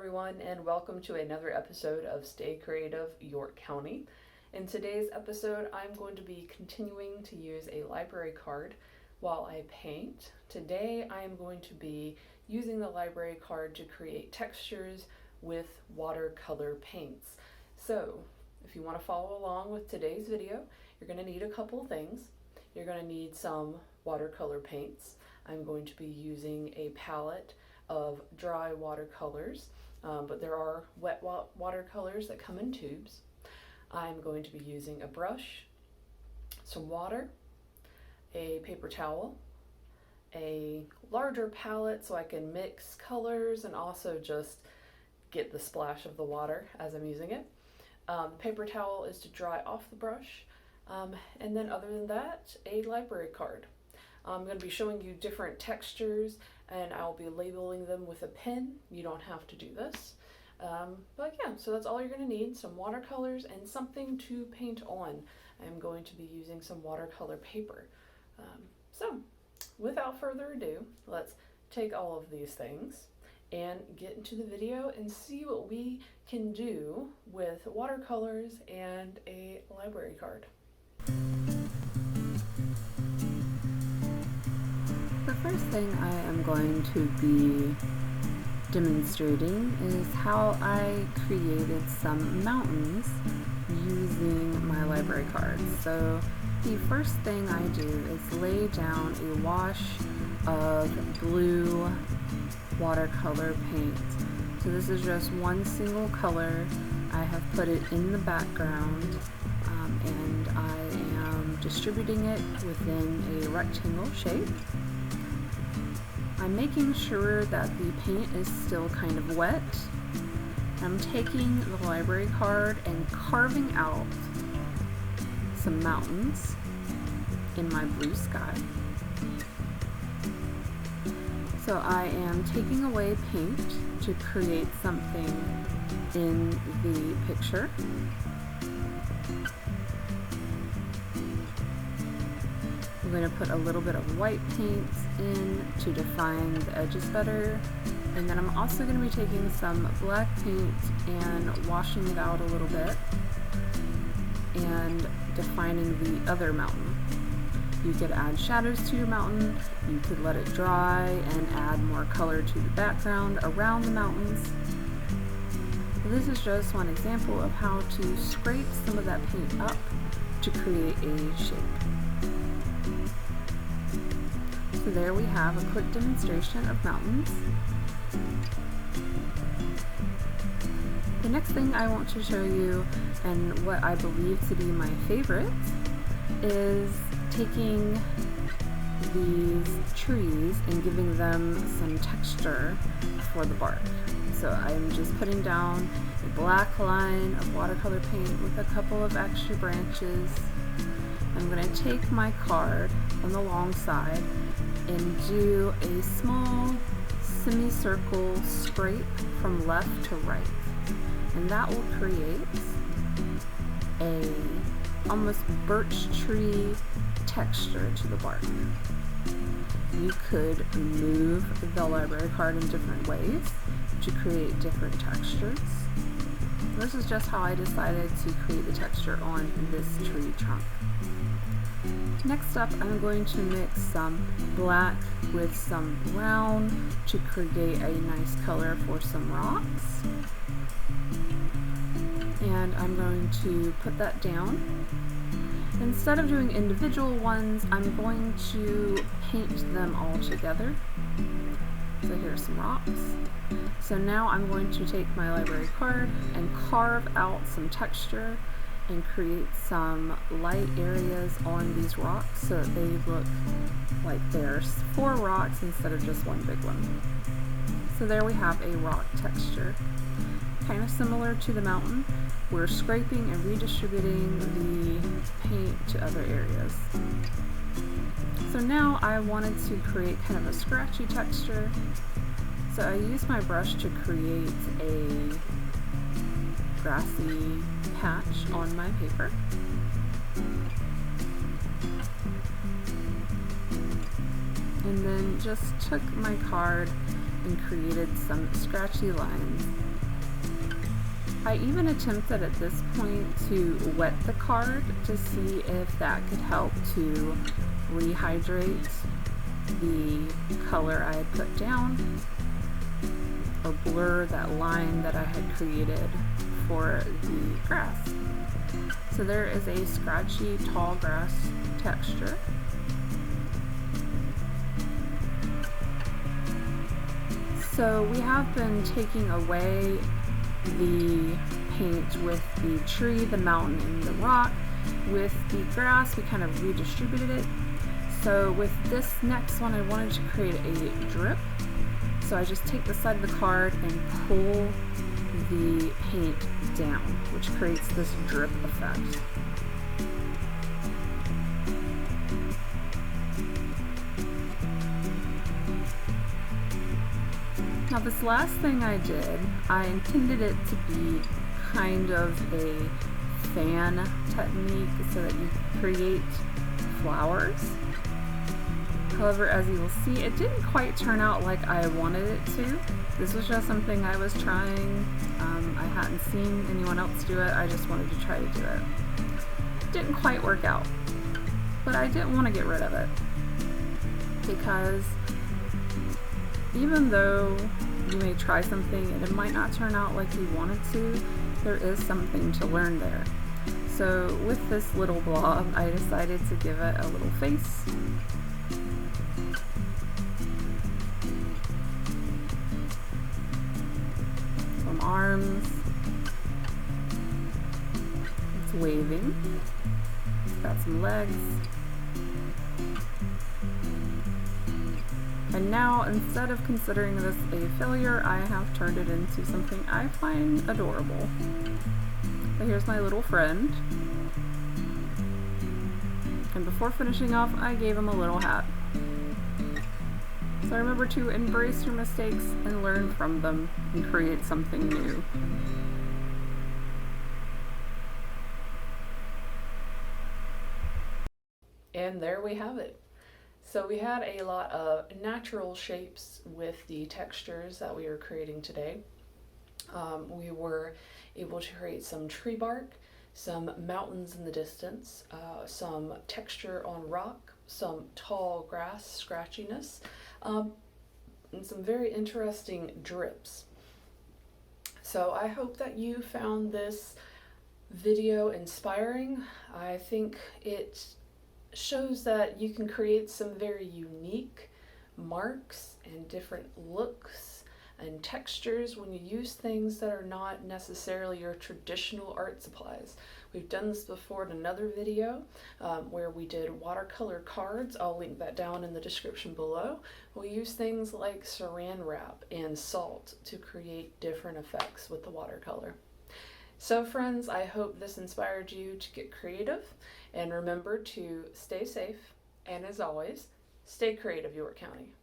everyone, and welcome to another episode of Stay Creative York County. In today's episode, I'm going to be continuing to use a library card while I paint. Today, I am going to be using the library card to create textures with watercolor paints. So, if you want to follow along with today's video, you're going to need a couple things. You're going to need some watercolor paints. I'm going to be using a palette of dry watercolors, but there are wet watercolors that come in tubes. I'm going to be using a brush, some water, a paper towel, a larger palette so I can mix colors and also just get the splash of the water as I'm using it. The paper towel is to dry off the brush, and then other than that, a library card. I'm going to be showing you different textures and I'll be labeling them with a pen. You don't have to do this. But yeah, so that's all you're going to need, some watercolors and something to paint on. I'm going to be using some watercolor paper. So without further ado, let's take all of these things and get into the video and see what we can do with watercolors and a library card. The first thing I am going to be demonstrating is how I created some mountains using my library cards. So the first thing I do is lay down a wash of blue watercolor paint. So this is just one single color. I have put it in the background and I am distributing it within a rectangle shape. I'm making sure that the paint is still kind of wet. I'm taking the library card and carving out some mountains in my blue sky. So I am taking away paint to create something in the picture. I'm going to put a little bit of white paint in to define the edges better, and then I'm also going to be taking some black paint and washing it out a little bit and defining the other mountain. You could add shadows to your mountain, you could let it dry and add more color to the background around the mountains. This is just one example of how to scrape some of that paint up to create a shape. So there we have a quick demonstration of mountains. The next thing I want to show you, and what I believe to be my favorite, is taking these trees and giving them some texture for the bark. So I'm just putting down a black line of watercolor paint with a couple of extra branches. I'm going to take my card on the long side and do a small semicircle scrape from left to right, and that will create a almost birch tree texture to the bark. You could move the library card in different ways to create different textures. This is just how I decided to create the texture on this tree trunk. Next up, I'm going to mix some black with some brown to create a nice color for some rocks. And I'm going to put that down. Instead of doing individual ones, I'm going to paint them all together. So here's some rocks. So now I'm going to take my library card and carve out some texture and create some light areas on these rocks so that they look like there's 4 rocks instead of just one big one. So there we have a rock texture. Kind of similar to the mountain, we're scraping and redistributing the paint to other areas. So now I wanted to create kind of a scratchy texture. So I used my brush to create a grassy patch on my paper. And then just took my card and created some scratchy lines I even attempted at this point to wet the card to see if that could help to rehydrate the color I had put down, or blur that line that I had created for the grass. So there is a scratchy tall grass texture. So we have been taking away the paint with the tree, the mountain, and the rock. With the grass, we kind of redistributed it. So with this next one, I wanted to create a drip. So I just take the side of the card and pull the paint down, which creates this drip effect. Now this last thing I did, I intended it to be kind of a fan technique so that you create flowers. However, as you will see, it didn't quite turn out like I wanted it to. This was just something I was trying. I hadn't seen anyone else do it. I just wanted to try to do it. Didn't quite work out, but I didn't want to get rid of it because even though you may try something and it might not turn out like you wanted to, there is something to learn there. So with this little blob, I decided to give it a little face. Some arms. It's waving. It's got some legs. And now, instead of considering this a failure, I have turned it into something I find adorable. So here's my little friend. And before finishing off, I gave him a little hat. So remember to embrace your mistakes and learn from them and create something new. And there we have it. So we had a lot of natural shapes with the textures that we are creating today. We were able to create some tree bark, some mountains in the distance, some texture on rock, some tall grass scratchiness, and some very interesting drips. So I hope that you found this video inspiring. I think it shows that you can create some very unique marks and different looks and textures when you use things that are not necessarily your traditional art supplies. We've done this before in another video where we did watercolor cards. I'll link that down in the description below. We use things like saran wrap and salt to create different effects with the watercolor. So friends, I hope this inspired you to get creative, and remember to stay safe, and as always, stay creative, York County.